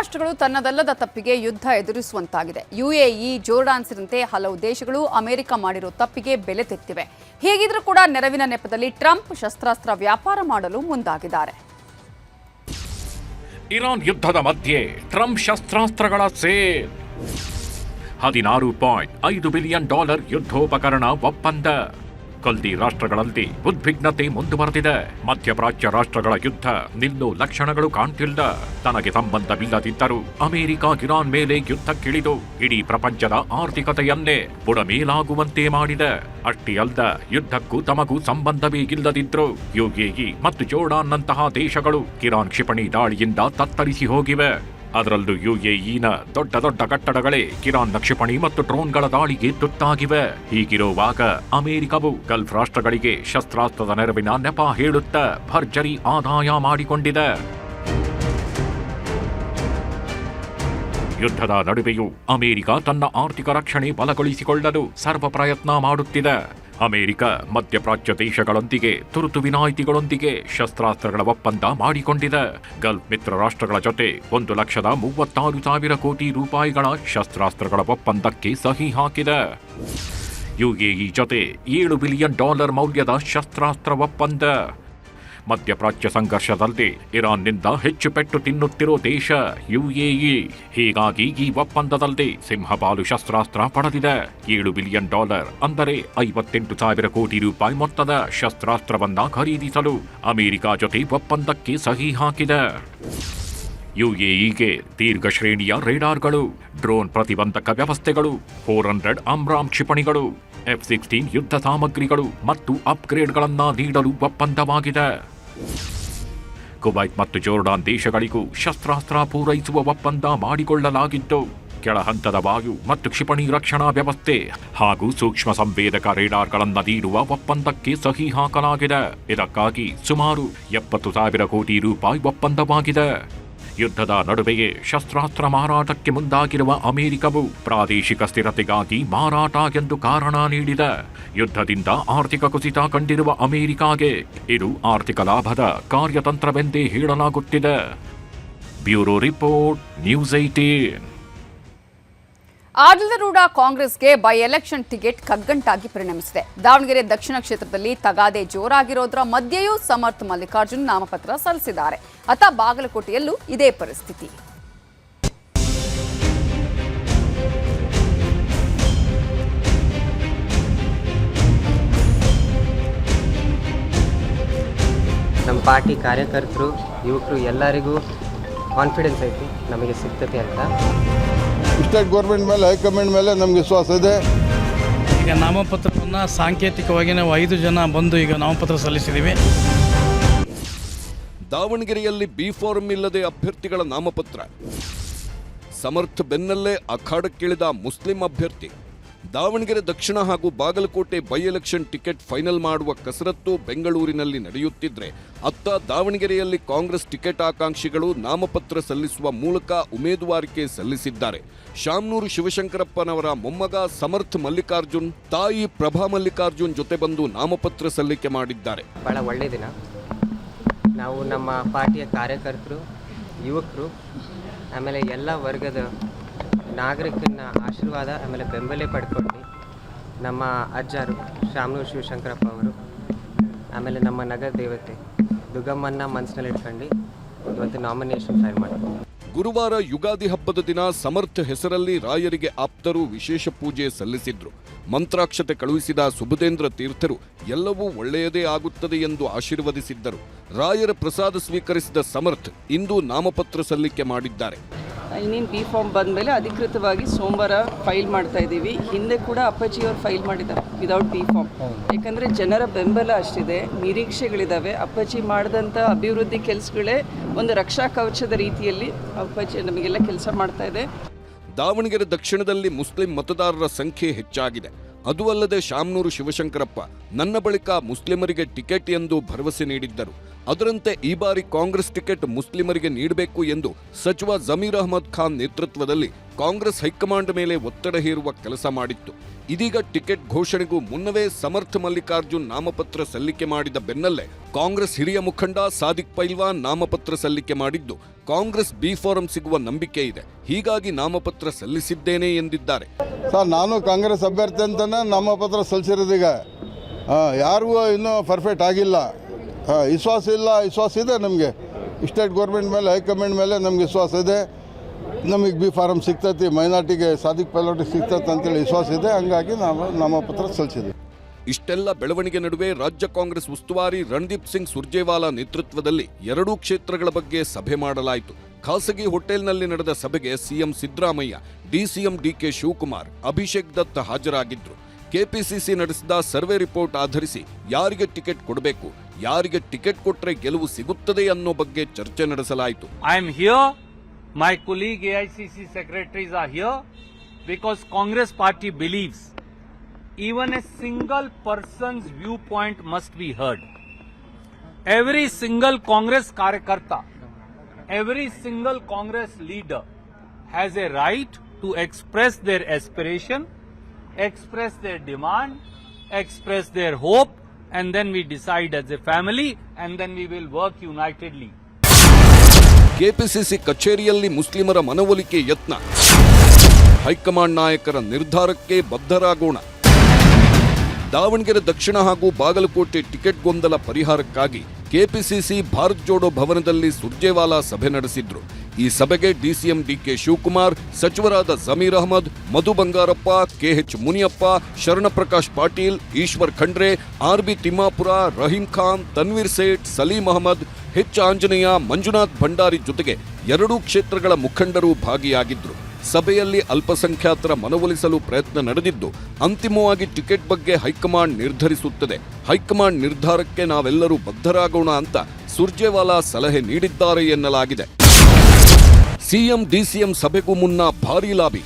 ರಾಷ್ಟ್ರಗಳು ತನ್ನದಲ್ಲದ ತಪ್ಪಿಗೆ ಯುದ್ಧ ಎದುರಿಸುವಂತಾಗಿದೆ. ಯುಎಇ, ಜೋರ್ಡಾನ್ ಸೇರಿದಂತೆ ಹಲವು ದೇಶಗಳು ಅಮೆರಿಕ ಮಾಡಿರೋ ತಪ್ಪಿಗೆ ಬೆಲೆ ತೆತ್ತಿವೆ. ಹೀಗಿದ್ರೂ ಕೂಡ ನೆರವಿನ ನೆಪದಲ್ಲಿ ಟ್ರಂಪ್ ಶಸ್ತ್ರಾಸ್ತ್ರ ವ್ಯಾಪಾರ ಮಾಡಲು ಮುಂದಾಗಿದ್ದಾರೆ. ಇರಾನ್ ಯುದ್ಧದ ಮಧ್ಯೆ ಟ್ರಂಪ್ ಶಸ್ತ್ರಾಸ್ತ್ರಗಳ ಸೇಲ್. $16.5 ಬಿಲಿಯನ್ ಯುದ್ಧೋಪಕರಣ ಒಪ್ಪಂದ. ಕಲ್ದಿ ರಾಷ್ಟ್ರಗಳಲ್ಲಿ ಉದ್ವಿಗ್ನತೆ ಮುಂದುವರೆದಿದೆ. ಮಧ್ಯಪ್ರಾಚ್ಯ ರಾಷ್ಟ್ರಗಳ ಯುದ್ಧ ನಿಲ್ಲೋ ಲಕ್ಷಣಗಳು ಕಾಣ್ತಿಲ್ಲ. ತನಗೆ ಸಂಬಂಧವಿಲ್ಲದಿದ್ದರೂ ಅಮೆರಿಕ ಇರಾನ್ ಮೇಲೆ ಯುದ್ಧಕ್ಕಿಳಿದು ಇಡೀ ಪ್ರಪಂಚದ ಆರ್ಥಿಕತೆಯನ್ನೇ ಬುಡಮೇಲಾಗುವಂತೆ ಮಾಡಿದೆ. ಅಷ್ಟೇ ಅಲ್ಲ, ಯುದ್ಧಕ್ಕೂ ತಮಗೂ ಸಂಬಂಧವೇ ಇಲ್ಲದಿದ್ರು ಯುಎಇ ಮತ್ತು ಜೋರ್ಡಾನ್ನಂತಹ ದೇಶಗಳು ಇರಾನ್ ಕ್ಷಿಪಣಿ ದಾಳಿಯಿಂದ ತತ್ತರಿಸಿ ಹೋಗಿವೆ. ಅದರಲ್ಲೂ ಯುಎಇನ ದೊಡ್ಡ ದೊಡ್ಡ ಕಟ್ಟಡಗಳೇ ಇರಾನ್ನ ಕ್ಷಿಪಣಿ ಮತ್ತು ಡ್ರೋನ್ಗಳ ದಾಳಿಗೆ ತುತ್ತಾಗಿವೆ. ಹೀಗಿರುವಾಗ ಅಮೆರಿಕವು ಗಲ್ಫ್ ರಾಷ್ಟ್ರಗಳಿಗೆ ಶಸ್ತ್ರಾಸ್ತ್ರದ ನೆರವಿನ ನೆಪ ಹೇಳುತ್ತಾ ಭರ್ಜರಿ ಆದಾಯ ಮಾಡಿಕೊಂಡಿದೆ. ಯುದ್ಧದ ನಡುವೆಯೂ ಅಮೆರಿಕ ತನ್ನ ಆರ್ಥಿಕ ರಕ್ಷಣೆ ಬಲಗೊಳಿಸಿಕೊಳ್ಳಲು ಸರ್ವ ಪ್ರಯತ್ನ ಮಾಡುತ್ತಿದೆ. ಅಮೆರಿಕ ಮಧ್ಯಪ್ರಾಚ್ಯ ದೇಶಗಳೊಂದಿಗೆ ತುರ್ತು ವಿನಾಯಿತಿಗಳೊಂದಿಗೆ ಶಸ್ತ್ರಾಸ್ತ್ರಗಳ ಒಪ್ಪಂದ ಮಾಡಿಕೊಂಡಿದೆ. ಗಲ್ಫ್ ಮಿತ್ರ ರಾಷ್ಟ್ರಗಳ ಜೊತೆ $1,36,000 ಕೋಟಿ ಶಸ್ತ್ರಾಸ್ತ್ರಗಳ ಒಪ್ಪಂದಕ್ಕೆ ಸಹಿ ಹಾಕಿದೆ. ಯುಎಇ ಜೊತೆ $7 ಬಿಲಿಯನ್ ಮೌಲ್ಯದ ಶಸ್ತ್ರಾಸ್ತ್ರ ಒಪ್ಪಂದ. ಮಧ್ಯಪ್ರಾಚ್ಯ ಸಂಘರ್ಷದಲ್ಲಿ ಇರಾನ್ನಿಂದ ಹೆಚ್ಚು ಪೆಟ್ಟು ತಿನ್ನುತ್ತಿರೋ ದೇಶ ಯುಎಇ. ಹೀಗಾಗಿ ಈ ಒಪ್ಪಂದದಲ್ಲಿ ಸಿಂಹಪಾಲು ಶಸ್ತ್ರಾಸ್ತ್ರ ಪಡೆದಿದೆ. $7 ಬಿಲಿಯನ್ ಅಂದರೆ $58,000 ಕೋಟಿ ಮೊತ್ತದ ಶಸ್ತ್ರಾಸ್ತ್ರವನ್ನ ಖರೀದಿಸಲು ಅಮೆರಿಕ ಜೊತೆ ಒಪ್ಪಂದಕ್ಕೆ ಸಹಿ ಹಾಕಿದೆ. ಯುಎಇಗೆ ದೀರ್ಘ ಶ್ರೇಣಿಯ ರೇಡಾರ್ಗಳು, ಡ್ರೋನ್ ಪ್ರತಿಬಂಧಕ ವ್ಯವಸ್ಥೆಗಳು, 400 ಅಮ್ರಾಮ್ ಕ್ಷಿಪಣಿಗಳು, F-16 ಯುದ್ಧ ಸಾಮಗ್ರಿಗಳು ಮತ್ತು ಅಪ್ಗ್ರೇಡ್ಗಳನ್ನ ನೀಡಲು ಒಪ್ಪಂದವಾಗಿದೆ. ಕುವೈತ್ ಮತ್ತು ಜೋರ್ಡಾನ್ ದೇಶಗಳಿಗೂ ಶಸ್ತ್ರಾಸ್ತ್ರ ಪೂರೈಸುವ ಒಪ್ಪಂದ ಮಾಡಿಕೊಳ್ಳಲಾಗಿದ್ದು, ಕೆಳ ಹಂತದ ವಾಯು ಮತ್ತು ಕ್ಷಿಪಣಿ ರಕ್ಷಣಾ ವ್ಯವಸ್ಥೆ ಹಾಗೂ ಸೂಕ್ಷ್ಮ ಸಂವೇದಕ ರೇಡಾರ್ಗಳನ್ನು ನೀಡುವ ಒಪ್ಪಂದಕ್ಕೆ ಸಹಿ ಹಾಕಲಾಗಿದೆ. ಇದಕ್ಕಾಗಿ ಸುಮಾರು $70,000 ಕೋಟಿ ಒಪ್ಪಂದವಾಗಿದೆ. ಯುದ್ಧದ ನಡುವೆಯೇ ಶಸ್ತ್ರಾಸ್ತ್ರ ಮಾರಾಟಕ್ಕೆ ಮುಂದಾಗಿರುವ ಅಮೆರಿಕವು ಪ್ರಾದೇಶಿಕ ಸ್ಥಿರತೆಗಾಗಿ ಮಾರಾಟ ಎಂದು ಕಾರಣ ನೀಡಿದೆ. ಯುದ್ಧದಿಂದ ಆರ್ಥಿಕ ಕುಸಿತ ಕಂಡಿರುವ ಅಮೆರಿಕಾಗೆ ಇದು ಆರ್ಥಿಕ ಲಾಭದ ಕಾರ್ಯತಂತ್ರವೆಂದೇ ಹೇಳಲಾಗುತ್ತಿದೆ. Bureau report, news 18. ಆಡಳಿತಾರೂಢ ಕಾಂಗ್ರೆಸ್ಗೆ ಬೈ ಎಲೆಕ್ಷನ್ ಟಿಕೆಟ್ ಕಗ್ಗಂಟಾಗಿ ಪರಿಣಮಿಸಿದೆ. ದಾವಣಗೆರೆ ದಕ್ಷಿಣ ಕ್ಷೇತ್ರದಲ್ಲಿ ತಗಾದೆ ಜೋರಾಗಿರೋದರ ಮಧ್ಯೆಯೂ ಸಮರ್ಥ ಮಲ್ಲಿಕಾರ್ಜುನ್ ನಾಮಪತ್ರ ಸಲ್ಲಿಸಿದ್ದಾರೆ. ಅತ್ತ ಬಾಗಲಕೋಟೆಯಲ್ಲೂ ಇದೇ ಪರಿಸ್ಥಿತಿ. ನಮ್ಮ ಪಾರ್ಟಿ ಕಾರ್ಯಕರ್ತರು, ಯುವಕರು ಎಲ್ಲರಿಗೂ ಕಾನ್ಫಿಡೆನ್ಸ್ ಐತಿ ನಮಗೆ ಸಿಗ್ತದೆ ಅಂತ. ಸ್ಟೇಟ್ ಗೌರ್ಮೆಂಟ್ ಮೇಲೆ, ಹೈಕಮಾಂಡ್ ಮೇಲೆ ನಮಗೆ ವಿಶ್ವಾಸ ಇದೆ. ಈಗ ನಾಮಪತ್ರವನ್ನು ಸಾಂಕೇತಿಕವಾಗಿ ನಾವು 5 ಜನ ಬಂದು ಈಗ ನಾಮಪತ್ರ ಸಲ್ಲಿಸಿದ್ದೀವಿ. ದಾವಣಗೆರೆಯಲ್ಲಿ ಬಿ ಫಾರ್ಮ್ ಇಲ್ಲದೆ ಅಭ್ಯರ್ಥಿಗಳ ನಾಮಪತ್ರ. ಸಮರ್ಥ ಬೆನ್ನಲ್ಲೇ ಅಖಾಡಕ್ಕಿಳಿದ ಮುಸ್ಲಿಂ ಅಭ್ಯರ್ಥಿ. ದಾವಣಗೆರೆ ದಕ್ಷಿಣ ಹಾಗೂ Bagalkot by election ticket final ಮಾಡುವ ಕಸರತ್ತು ಬೆಂಗಳೂರಿನಲ್ಲಿ ನಡೆಯುತ್ತಿದ್ರೆ, ಅತ್ತ ದಾವಣಗೆರೆಯಲ್ಲಿ ಕಾಂಗ್ರೆಸ್ ಟಿಕೆಟ್ ಆಕಾಂಕ್ಷಿಗಳು ನಾಮಪತ್ರ ಸಲ್ಲಿಸುವ ಮೂಲಕ ಉಮೇದುವಾರಿಕೆ ಸಲ್ಲಿಸಿದ್ದಾರೆ. ಶಾಮನೂರು ಶಿವಶಂಕರಪ್ಪನವರ ಮೊಮ್ಮಗ ಸಮರ್ಥ ಮಲ್ಲಿಕಾರ್ಜುನ್, ತಾಯಿ ಪ್ರಭಾ ಮಲ್ಲಿಕಾರ್ಜುನ್ ಜೊತೆ ಬಂದು ನಾಮಪತ್ರ ಸಲ್ಲಿಕೆ ಮಾಡಿದ್ದಾರೆ. ಬಹಳ ಒಳ್ಳೆಯ ದಿನ. ನಾವು ನಮ್ಮ ಪಾರ್ಟಿಯ ಕಾರ್ಯಕರ್ತರು, ಯುವಕರು, ಆಮೇಲೆ ಎಲ್ಲ ವರ್ಗದ ನಾಗರಿಕನ ಆಶೀರ್ವಾದ ಆಮೇಲೆ ಬೆಂಬಲ ಪಡ್ಕೊಂಡು ನಮ್ಮ ಅಜ್ಜರು ಶಾಮನೂರು ಶಿವಶಂಕರಪ್ಪ ಅವರು, ಆಮೇಲೆ ನಮ್ಮ ನಗರ ದೇವತೆ ದುರ್ಗಮ್ಮನ್ನ ಮನಸ್ಸಿನಲ್ಲಿ ಇಟ್ಕೊಂಡು ಇವತ್ತು ನಾಮಿನೇಷನ್ ಫೈಲ್ ಮಾಡಿದ್ರು. ಗುರುವಾರ ಯುಗಾದಿ ಹಬ್ಬದ ದಿನ ಸಮರ್ಥ ಹೆಸರಲ್ಲಿ ರಾಯರಿಗೆ ಆಪ್ತರು ವಿಶೇಷ ಪೂಜೆ ಸಲ್ಲಿಸಿದ್ರು. ಮಂತ್ರಾಕ್ಷತೆ ಕಳುಹಿಸಿದ ಸುಬುಧೇಂದ್ರ ತೀರ್ಥರು ಎಲ್ಲವೂ ಒಳ್ಳೆಯದೇ ಆಗುತ್ತದೆ ಎಂದು ಆಶೀರ್ವದಿಸಿದ್ದರು. ರಾಯರ ಪ್ರಸಾದ ಸ್ವೀಕರಿಸಿದ ಸಮರ್ಥ ಇಂದು ನಾಮಪತ್ರ ಸಲ್ಲಿಕೆ ಮಾಡಿದ್ದಾರೆ. ಇನ್ನೇನು ಬಿ ಫಾರ್ಮ್ ಬಂದ ಮೇಲೆ ಅಧಿಕೃತವಾಗಿ ಸೋಮವಾರ ಫೈಲ್ ಮಾಡ್ತಾ ಇದ್ದೀವಿ. ಹಿಂದೆ ಕೂಡ ಅಪ್ಪಾಜಿಯವರು ಫೈಲ್ ಮಾಡಿದ್ದಾರೆ ವಿದೌಟ್ ಬಿ ಫಾರ್ಮ್. ಯಾಕಂದರೆ ಜನರ ಬೆಂಬಲ ಅಷ್ಟಿದೆ, ನಿರೀಕ್ಷೆಗಳಿದ್ದಾವೆ. ಅಪ್ಪಾಜಿ ಮಾಡಿದಂಥ ಅಭಿವೃದ್ಧಿ ಕೆಲಸಗಳೇ ಒಂದು ರಕ್ಷಾ ಕವಚದ ರೀತಿಯಲ್ಲಿ ಅಪ್ಪಾಜಿ ನಮಗೆಲ್ಲ ಕೆಲಸ ಮಾಡ್ತಾ ಇದೆ. ದಾವಣಗೆರೆ ದಕ್ಷಿಣದಲ್ಲಿ ಮುಸ್ಲಿಂ ಮತದಾರರ ಸಂಖ್ಯೆ ಹೆಚ್ಚಾಗಿದೆ. ಅದು ಅಲ್ಲದೆ ಶಾಮನೂರು ಶಿವಶಂಕರಪ್ಪ ನನ್ನ ಬಳಿಕ ಮುಸ್ಲಿಮರಿಗೆ ಟಿಕೆಟ್ ಎಂದು ಭರವಸೆ ನೀಡಿದ್ದರು. ಅದರಂತೆ ಈ ಬಾರಿ ಕಾಂಗ್ರೆಸ್ ಟಿಕೆಟ್ ಮುಸ್ಲಿಮರಿಗೆ ನೀಡಬೇಕು ಎಂದು ಸಚಿವ ಜಮೀರ್ ಅಹ್ಮದ್ ಖಾನ್ ನೇತೃತ್ವದಲ್ಲಿ ಕಾಂಗ್ರೆಸ್ ಹೈಕಮಾಂಡ್ ಮೇಲೆ ಒತ್ತಡ ಹೇರುವ ಕೆಲಸ ಮಾಡಿತ್ತು. ಇದೀಗ ಟಿಕೆಟ್ ಘೋಷಣೆಗೂ ಮುನ್ನವೇ ಸಮರ್ಥ ಮಲ್ಲಿಕಾರ್ಜುನ್ ನಾಮಪತ್ರ ಸಲ್ಲಿಕೆ ಮಾಡಿದ ಬೆನ್ನಲ್ಲೇ ಕಾಂಗ್ರೆಸ್ ಹಿರಿಯ ಮುಖಂಡ ಸಾದಿಕ್ ಪೈಲ್ವಾನ್ ನಾಮಪತ್ರ ಸಲ್ಲಿಕೆ ಮಾಡಿದ್ದು ಕಾಂಗ್ರೆಸ್ ಬಿ ಫಾರಂ ಸಿಗುವ ನಂಬಿಕೆ ಇದೆ. ಹೀಗಾಗಿ ನಾಮಪತ್ರ ಸಲ್ಲಿಸಿದ್ದೇನೆ ಎಂದಿದ್ದಾರೆ. ಸರ್, ನಾನು ಕಾಂಗ್ರೆಸ್ ಅಭ್ಯರ್ಥಿ ಅಂತಾನೆ ನಾಮಪತ್ರ ಸಲ್ಲಿಸಿರೋದೀಗ. ಯಾರಿಗೂ ಇನ್ನೂ ಪರ್ಫೆಕ್ಟ್ ಆಗಿಲ್ಲ. ವಿಶ್ವಾಸ ಇದೆ ನಮಗೆ. ಸ್ಟೇಟ್ ಗೌರ್ಮೆಂಟ್ ಮೇಲೆ, ಹೈಕಮಾಂಡ್ ಮೇಲೆ ನಮ್ಗೆ ವಿಶ್ವಾಸ ಇದೆ. ನಮಗೆ ಬಿ ಫಾರಂ ಸಿಗ್ತೈತಿ, ಮೈನಾರಿಟಿಗೆ ಸಾದಿಕ್ ಪೈಲೋಟಿಗೆ ಸಿಗ್ತೈತೆ ಅಂತೇಳಿ ವಿಶ್ವಾಸ ಇದೆ. ಹಂಗಾಗಿ ನಾವು ನಾಮಪತ್ರ ಸಲ್ಲಿಸಿದ್ವಿ. ಇಷ್ಟೆಲ್ಲ ಬೆಳವಣಿಗೆ ನಡುವೆ ರಾಜ್ಯ ಕಾಂಗ್ರೆಸ್ ಉಸ್ತುವಾರಿ ರಣದೀಪ್ ಸಿಂಗ್ ಸುರ್ಜೇವಾಲಾ ನೇತೃತ್ವದಲ್ಲಿ ಎರಡೂ ಕ್ಷೇತ್ರಗಳ ಬಗ್ಗೆ ಸಭೆ ಮಾಡಲಾಯಿತು. ಖಾಸಗಿ ಹೋಟೆಲ್ನಲ್ಲಿ ನಡೆದ ಸಭೆಗೆ ಸಿಎಂ ಸಿದ್ದರಾಮಯ್ಯ, ಡಿಸಿಎಂ ಡಿಕೆ ಶಿವಕುಮಾರ್, ಅಭಿಷೇಕ್ ದತ್ ಹಾಜರಾಗಿದ್ರು. ಕೆಪಿಸಿಸಿ ನಡೆಸಿದ ಸರ್ವೆ ರಿಪೋರ್ಟ್ ಆಧರಿಸಿ ಯಾರಿಗೆ ಟಿಕೆಟ್ ಕೊಡಬೇಕು, ಯಾರಿಗೆ ಟಿಕೆಟ್ ಕೊಟ್ಟರೆ ಗೆಲುವು ಸಿಗುತ್ತದೆ ಅನ್ನೋ ಬಗ್ಗೆ ಚರ್ಚೆ ನಡೆಸಲಾಯಿತು. I am here. My colleague AICC secretaries are here because Congress party believes even a single person's viewpoint must be heard. Every single Congress karyakarta, every single Congress leader has a right to express their aspiration, express their demand, express their hope, and then we decide as a family, and then we will work unitedly. KPCC ಕಚೇರಿಯಲ್ಲಿ ಮುಸ್ಲಿಮರ ಮನವೊಲಿಕೆ ಯತ್ನ. High command ನಾಯಕರ ನಿರ್ಧಾರಕ್ಕೆ ಬದ್ಧರಾಗೋಣ. ದಾವಣಗೆರೆ ದಕ್ಷಿಣ ಹಾಗೂ Bagalkot ticket ಗೊಂದಲ ಪರಿಹಾರಕ್ಕಾಗಿ KPCC Bharat Jodo ಭವನದಲ್ಲಿ ಸುರ್ಜೇವಾಲಾ ಸಭೆ ನಡೆಸಿದ್ರು. ಈ ಸಭೆಗೆ ಡಿಸಿಎಂ ಡಿಕೆ ಶಿವಕುಮಾರ್, ಸಚಿವರಾದ ಜಮೀರ್ ಅಹ್ಮದ್, ಮಧು ಬಂಗಾರಪ್ಪ, ಕೆಎಚ್ ಮುನಿಯಪ್ಪ, ಶರಣಪ್ರಕಾಶ್ ಪಾಟೀಲ್, ಈಶ್ವರ್ ಖಂಡ್ರೆ, ಆರ್ಬಿ ತಿಮ್ಮಾಪುರ, ರಹೀಂ ಖಾನ್, ತನ್ವೀರ್ ಸೇಠ್, ಸಲೀಂ ಅಹಮದ್, ಎಚ್ ಆಂಜನೇಯ, ಮಂಜುನಾಥ್ ಭಂಡಾರಿ ಜೊತೆಗೆ ಎರಡೂ ಕ್ಷೇತ್ರಗಳ ಮುಖಂಡರು ಭಾಗಿಯಾಗಿದ್ರು. ಸಭೆಯಲ್ಲಿ ಅಲ್ಪಸಂಖ್ಯಾತರ ಮನವೊಲಿಸಲು ಪ್ರಯತ್ನ ನಡೆದಿದ್ದು ಅಂತಿಮವಾಗಿ ಟಿಕೆಟ್ ಬಗ್ಗೆ ಹೈಕಮಾಂಡ್ ನಿರ್ಧರಿಸುತ್ತದೆ. ಹೈಕಮಾಂಡ್ ನಿರ್ಧಾರಕ್ಕೆ ನಾವೆಲ್ಲರೂ ಬದ್ಧರಾಗೋಣ ಅಂತ ಸುರ್ಜೇವಾಲಾ ಸಲಹೆ ನೀಡಿದ್ದಾರೆ ಎನ್ನಲಾಗಿದೆ. ಸಿಎಂ ಡಿಸಿಎಂ ಸಭೆಗೂ ಮುನ್ನ ಭಾರೀ ಲಾಬಿ.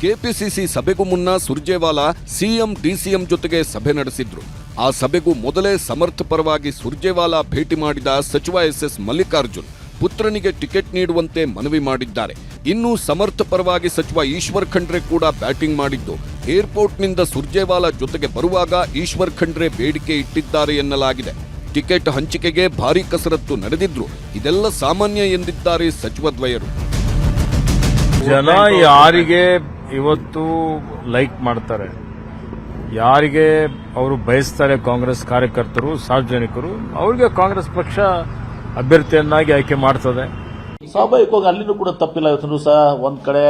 ಕೆಪಿಸಿಸಿ ಸಭೆಗೂ ಮುನ್ನ ಸುರ್ಜೇವಾಲಾ ಸಿಎಂ ಡಿಸಿಎಂ ಜೊತೆಗೆ ಸಭೆ ನಡೆಸಿದ್ರು. ಆ ಸಭೆಗೂ ಮೊದಲೇ ಸಮರ್ಥ ಪರವಾಗಿ ಸುರ್ಜೇವಾಲಾ ಭೇಟಿ ಮಾಡಿದ ಸಚಿವ ಎಸ್ ಮಲ್ಲಿಕಾರ್ಜುನ್ ಪುತ್ರನಿಗೆ ಟಿಕೆಟ್ ನೀಡುವಂತೆ ಮನವಿ ಮಾಡಿದ್ದಾರೆ. ಇನ್ನು ಸಮರ್ಥ ಪರವಾಗಿ ಸಚಿವ ಈಶ್ವರ್ ಖಂಡ್ರೆ ಕೂಡ ಬ್ಯಾಟಿಂಗ್ ಮಾಡಿದ್ದು ಏರ್ಪೋರ್ಟ್ನಿಂದ ಸುರ್ಜೇವಾಲಾ ಜೊತೆಗೆ ಬರುವಾಗ ಈಶ್ವರ್ ಖಂಡ್ರೆ ಬೇಡಿಕೆ ಇಟ್ಟಿದ್ದಾರೆ ಎನ್ನಲಾಗಿದೆ. ಟಿಕೆಟ್ ಹಂಚಿಕೆಗೆ ಭಾರೀ ಕಸರತ್ತು ನಡೆದಿದ್ರು ಇದೆಲ್ಲ ಸಾಮಾನ್ಯ ಎಂದಿದ್ದಾರೆ ಸಚಿವದ್ವಯರು. ಜನ ಯಾರಿಗೆ ಇವತ್ತು ಲೈಕ್ ಮಾಡ್ತಾರೆ, ಯಾರಿಗೆ ಅವರು ಬಯಸ್ತಾರೆ, ಕಾಂಗ್ರೆಸ್ ಕಾರ್ಯಕರ್ತರು, ಸಾರ್ವಜನಿಕರು, ಅವರಿಗೆ ಕಾಂಗ್ರೆಸ್ ಪಕ್ಷ ಅಭ್ಯರ್ಥಿಯನ್ನಾಗಿ ಆಯ್ಕೆ ಮಾಡ್ತದೆ. ಸ್ವಾಭಾವಿಕವಾಗಿ ಅಲ್ಲಿನೂ ಕೂಡ ತಪ್ಪಿಲ್ಲ. ಇವತ್ತು ಸಹ ಒಂದ್ ಕಡೆ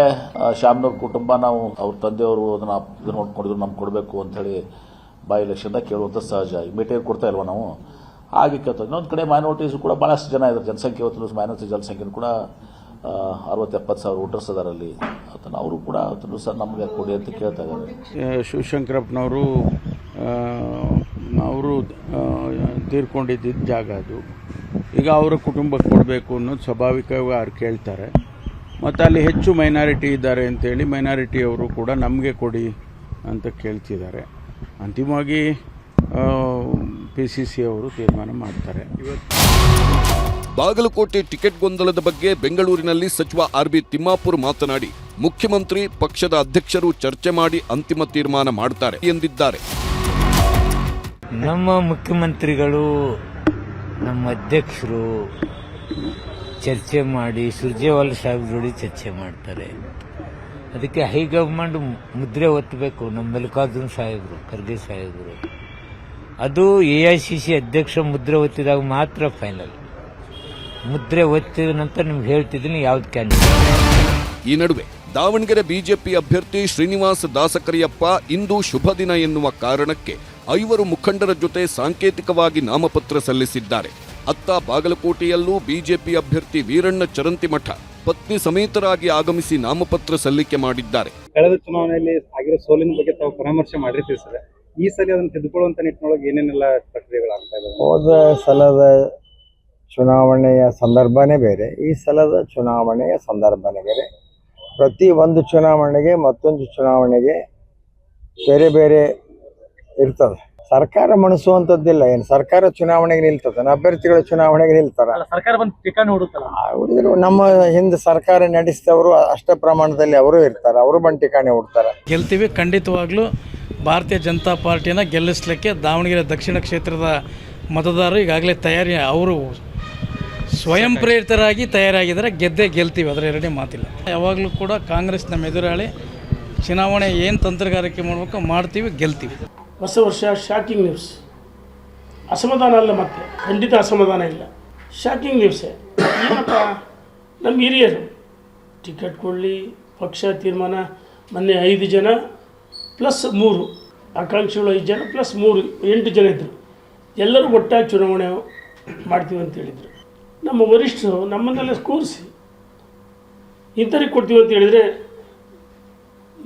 ಶ್ಯಾಮ್ನವ್ರ ಕುಟುಂಬ, ನಾವು ಅವ್ರ ತಂದೆಯವರು ಅದನ್ನ ನೋಡ್ಕೊಂಡಿದ್ರು, ನಮ್ಗೆ ಕೊಡಬೇಕು ಅಂತ ಹೇಳಿ ಬೈ ಎಲೆಕ್ಷನ್ದಾಗ ಕೇಳುವಂತ ಸಹಜ. ಮೆಟೀರಿಯಲ್ ಕೊಡ್ತಾ ಇಲ್ವಾ ನಾವು, ಹಾಗೆ ಕೇಳ್ತಾರೆ. ಇನ್ನೊಂದು ಕಡೆ ಮೈನಾರಿಟೀಸ್ ಕೂಡ ಬಹಳಷ್ಟು ಜನ ಇದ್ದಾರೆ. ಜನಸಂಖ್ಯೆ ಇವತ್ತು ಮೈನಾರಿಟಿ ಜನಸಂಖ್ಯೆ ಕೂಡ 60-70 ಸಾವಿರ ವೋಟರ್ಸ್ ಅದರಲ್ಲಿ. ಅದನ್ನು ಅವರು ಕೂಡ ಸಹ ನಮಗೆ ಕೊಡಿ ಅಂತ ಕೇಳ್ತಾ ಇದ್ದಾರೆ. ಶಿವಶಂಕರಪ್ಪನವರು ಅವರು ತೀರ್ಕೊಂಡಿದ್ದ ಜಾಗ ಅದು. ಈಗ ಅವರ ಕುಟುಂಬಕ್ಕೆ ಕೊಡಬೇಕು ಅನ್ನೋದು ಸ್ವಾಭಾವಿಕವಾಗಿ ಅವ್ರು ಕೇಳ್ತಾರೆ. ಮತ್ತು ಅಲ್ಲಿ ಹೆಚ್ಚು ಮೈನಾರಿಟಿ ಇದ್ದಾರೆ ಅಂತೇಳಿ ಮೈನಾರಿಟಿಯವರು ಕೂಡ ನಮಗೆ ಕೊಡಿ ಅಂತ ಕೇಳ್ತಿದ್ದಾರೆ. ಅಂತಿಮವಾಗಿ PCC ಅವರು ತೀರ್ಮಾನ ಮಾಡ್ತಾರೆ. ಬಾಗಲಕೋಟೆ ಟಿಕೆಟ್ ಗೊಂದಲದ ಬಗ್ಗೆ ಬೆಂಗಳೂರಿನಲ್ಲಿ ಸಚಿವ ಆರ್ಬಿ ತಿಮ್ಮಾಪುರ್ ಮಾತನಾಡಿ, ಮುಖ್ಯಮಂತ್ರಿ, ಪಕ್ಷದ ಅಧ್ಯಕ್ಷರು ಚರ್ಚೆ ಮಾಡಿ ಅಂತಿಮ ತೀರ್ಮಾನ ಮಾಡ್ತಾರೆ ಎಂದಿದ್ದಾರೆ. ನಮ್ಮ ಮುಖ್ಯಮಂತ್ರಿಗಳು, ನಮ್ಮ ಅಧ್ಯಕ್ಷರು ಚರ್ಚೆ ಮಾಡಿ ಸುರ್ಜೇವಾಲಾ ಸಾಹೇಬ್ ಜೋಡಿ ಚರ್ಚೆ ಮಾಡ್ತಾರೆ. ಅದಕ್ಕೆ ಹೈಕಮಾಂಡ್ ಮುದ್ರೆ ಒತ್ತಬೇಕು. ನಮ್ಮ ಮಲ್ಲಿಕಾರ್ಜುನ್ ಸಾಹೇಬರು, ಖರ್ಗೆ ಸಾಹೇಬರು, ಅದು AICC ಅಧ್ಯಕ್ಷ ಮುದ್ರೆ ಒತ್ತಿದಾಗ ಮಾತ್ರ ಫೈನಲ್. ಮುದ್ರೆ ಒತ್ತಿದ ನಂತರ ನಿಮ್ಗೆ ಹೇಳ್ತಿದ್ದೀನಿ ಯಾವ್ದು ಕ್ಯಾಂಡಿಡೇಟ್. ಈ ನಡುವೆ ದಾವಣಗೆರೆ ಬಿಜೆಪಿ ಅಭ್ಯರ್ಥಿ ಶ್ರೀನಿವಾಸ ದಾಸಕರಿಯಪ್ಪ ಇಂದು ಶುಭ ದಿನ ಎನ್ನುವ ಕಾರಣಕ್ಕೆ 5 ಮುಖಂಡರ ಜೊತೆ ಸಾಂಕೇತಿಕವಾಗಿ ನಾಮಪತ್ರ ಸಲ್ಲಿಸಿದ್ದಾರೆ. ಅತ್ತ ಬಾಗಲಕೋಟೆಯಲ್ಲೂ ಬಿಜೆಪಿ ಅಭ್ಯರ್ಥಿ ವೀರಣ್ಣ ಚರಂತಿಮಠ ಪತ್ನಿ ಸಮೇತರಾಗಿ ಆಗಮಿಸಿ ನಾಮಪತ್ರ ಸಲ್ಲಿಕೆ ಮಾಡಿದ್ದಾರೆ. ಕಳೆದ ಚುನಾವಣೆಯಲ್ಲಿ ಆಗಿರೋ ಸೋಲಿನ ಬಗ್ಗೆ ತಾವು ಪರಾಮರ್ಶೆ ಮಾಡಿರ್ತೀವಿ ಸರ್. ಈ ಸಲ ಅದನ್ನು ತಿದ್ದುಕೊಳ್ಳುವಂತ ನಿಟ್ಟಿನೊಳಗೆ ಏನೇನೆಲ್ಲ ಪ್ರಕ್ರಿಯೆಗಳಾಗ್ತಾ ಇದಾವೆ? ಹೋದ ಸಲದ ಚುನಾವಣೆಯ ಸಂದರ್ಭನೇ ಬೇರೆ, ಈ ಸಲದ ಚುನಾವಣೆಯ ಸಂದರ್ಭನೇ ಬೇರೆ. ಪ್ರತಿ ಒಂದು ಚುನಾವಣೆಗೆ ಮತ್ತೊಂದು ಚುನಾವಣೆಗೆ ಬೇರೆ ಬೇರೆ ಇರ್ತದೆ. ಸರ್ಕಾರ ಮಣಿಸುವಂಥದ್ದಿಲ್ಲ. ಏನು ಸರ್ಕಾರ ಚುನಾವಣೆಗೆ ನಿಲ್ತದೆ, ಅಭ್ಯರ್ಥಿಗಳ ಚುನಾವಣೆಗೆ ನಿಲ್ತಾರ. ಸರ್ಕಾರ ಬಂದು ಟಿಕಾಣಿ ಹುಡುತ್ತಲ್ಲ. ಹುಡುಗರು ನಮ್ಮ ಹಿಂದೆ ಸರ್ಕಾರ ನಡೆಸಿದವರು ಅಷ್ಟ ಪ್ರಮಾಣದಲ್ಲಿ ಅವರು ಇರ್ತಾರೆ, ಅವರು ಬಂದು ಠಿಕಾಣಿ ಹುಡ್ತಾರೆ. ಗೆಲ್ತೀವಿ ಖಂಡಿತವಾಗ್ಲೂ. ಭಾರತೀಯ ಜನತಾ ಪಾರ್ಟಿನ ಗೆಲ್ಲಿಸಲಿಕ್ಕೆ ದಾವಣಗೆರೆ ದಕ್ಷಿಣ ಕ್ಷೇತ್ರದ ಮತದಾರರು ಈಗಾಗಲೇ ತಯಾರಿ, ಅವರು ಸ್ವಯಂ ಪ್ರೇರಿತರಾಗಿ ತಯಾರಾಗಿದ್ದಾರೆ. ಗೆಲ್ತೀವಿ, ಅದರ ಎರಡನೇ ಮಾತಿಲ್ಲ. ಯಾವಾಗಲೂ ಕೂಡ ಕಾಂಗ್ರೆಸ್ ನಮ್ಮ ಎದುರಾಳಿ. ಚುನಾವಣೆ ಏನು ತಂತ್ರಗಾರಿಕೆ ಮಾಡಬೇಕು ಮಾಡ್ತೀವಿ, ಗೆಲ್ತೀವಿ. ಹೊಸ ವರ್ಷ ಶಾಕಿಂಗ್ ನ್ಯೂಸ್. ಅಸಮಾಧಾನ ಅಲ್ಲ, ಮತ್ತೆ ಖಂಡಿತ ಅಸಮಾಧಾನ ಇಲ್ಲ, ಶಾಕಿಂಗ್ ನ್ಯೂಸೇ. ಏನಪ್ಪ, ನಮ್ಮ ಹಿರಿಯರು ಟಿಕೆಟ್ ಕೊಡಲಿ, ಪಕ್ಷ ತೀರ್ಮಾನ, ಮೊನ್ನೆ 5 ಜನ ಪ್ಲಸ್ 3 ಆಕಾಂಕ್ಷಿಗಳು, 5 ಜನ ಪ್ಲಸ್ 3 8 ಜನ ಇದ್ದರು. ಎಲ್ಲರೂ ಒಟ್ಟಾಗಿ ಚುನಾವಣೆ ಮಾಡ್ತೀವಿ ಅಂತ ಹೇಳಿದರು. ನಮ್ಮ ವರಿಷ್ಠರು ನಮ್ಮನ್ನೆಲ್ಲ ಕೂರಿಸಿ ಇಂಥವ್ರಿಗೆ ಕೊಡ್ತೀವಿ ಅಂತ ಹೇಳಿದರೆ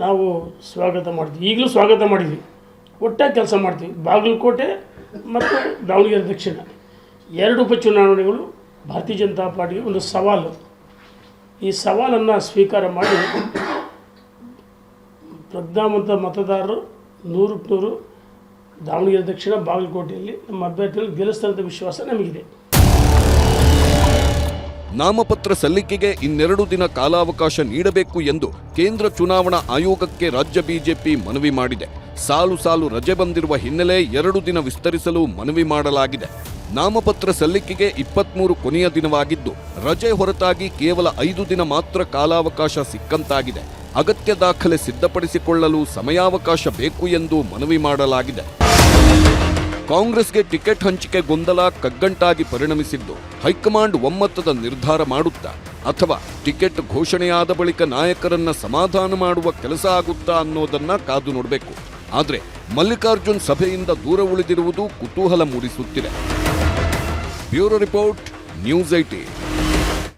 ನಾವು ಸ್ವಾಗತ ಮಾಡ್ತೀವಿ. ಈಗಲೂ ಸ್ವಾಗತ ಮಾಡಿದ್ವಿ, ಒಟ್ಟಾಗಿ ಕೆಲಸ ಮಾಡ್ತೀವಿ. ಬಾಗಲಕೋಟೆ ಮತ್ತು ದಾವಣಗೆರೆ ದಕ್ಷಿಣ 2 ಉಪಚುನಾವಣೆಗಳು ಭಾರತೀಯ ಜನತಾ ಪಾರ್ಟಿಗೆ ಒಂದು ಸವಾಲು. ಈ ಸವಾಲನ್ನು ಸ್ವೀಕಾರ ಮಾಡಿ ಪ್ರಜ್ಞಾವಂತ ಮತದಾರರು 100ಕ್ಕೆ 100 ದಾವಣಗೆರೆ ದಕ್ಷಿಣ ಬಾಗಲಕೋಟೆಯಲ್ಲಿ ನಮ್ಮ ಅಭ್ಯರ್ಥಿಗಳು ಗೆಲ್ಲಿಸ್ತಾರಂಥ ವಿಶ್ವಾಸ ನಮಗಿದೆ. ನಾಮಪತ್ರ ಸಲ್ಲಿಕೆಗೆ ಇನ್ನೆರಡು ದಿನ ಕಾಲಾವಕಾಶ ನೀಡಬೇಕು ಎಂದು ಕೇಂದ್ರ ಚುನಾವಣಾ ಆಯೋಗಕ್ಕೆ ರಾಜ್ಯ ಬಿಜೆಪಿ ಮನವಿ ಮಾಡಿದೆ. ಸಾಲು ರಜೆ ಬಂದಿರುವ ಹಿನ್ನೆಲೆ 2 ದಿನ ವಿಸ್ತರಿಸಲು ಮನವಿ ಮಾಡಲಾಗಿದೆ. ನಾಮಪತ್ರ ಸಲ್ಲಿಕೆಗೆ 23 ಕೊನೆಯ ದಿನವಾಗಿದ್ದು, ರಜೆ ಹೊರತಾಗಿ ಕೇವಲ 5 ದಿನ ಮಾತ್ರ ಕಾಲಾವಕಾಶ ಸಿಕ್ಕಂತಾಗಿದೆ. ಅಗತ್ಯ ದಾಖಲೆ ಸಿದ್ಧಪಡಿಸಿಕೊಳ್ಳಲು ಸಮಯಾವಕಾಶ ಬೇಕು ಎಂದು ಮನವಿ ಮಾಡಲಾಗಿದೆ. ಕಾಂಗ್ರೆಸ್ಗೆ ಟಿಕೆಟ್ ಹಂಚಿಕೆ ಗೊಂದಲ ಕಗ್ಗಂಟಾಗಿ ಪರಿಣಮಿಸಿದ್ದು, ಹೈಕಮಾಂಡ್ ಒಮ್ಮತದ ನಿರ್ಧಾರ ಮಾಡುತ್ತಾ ಅಥವಾ ಟಿಕೆಟ್ ಘೋಷಣೆಯಾದ ಬಳಿಕ ನಾಯಕರನ್ನ ಸಮಾಧಾನ ಮಾಡುವ ಕೆಲಸ ಆಗುತ್ತಾ ಅನ್ನೋದನ್ನ ಕಾದು ನೋಡಬೇಕು. ಆದರೆ ಮಲ್ಲಿಕಾರ್ಜುನ್ ಸಭೆಯಿಂದ ದೂರ ಉಳಿದಿರುವುದು ಕುತೂಹಲ ಮೂಡಿಸುತ್ತಿದೆ. Bureau report, news 18.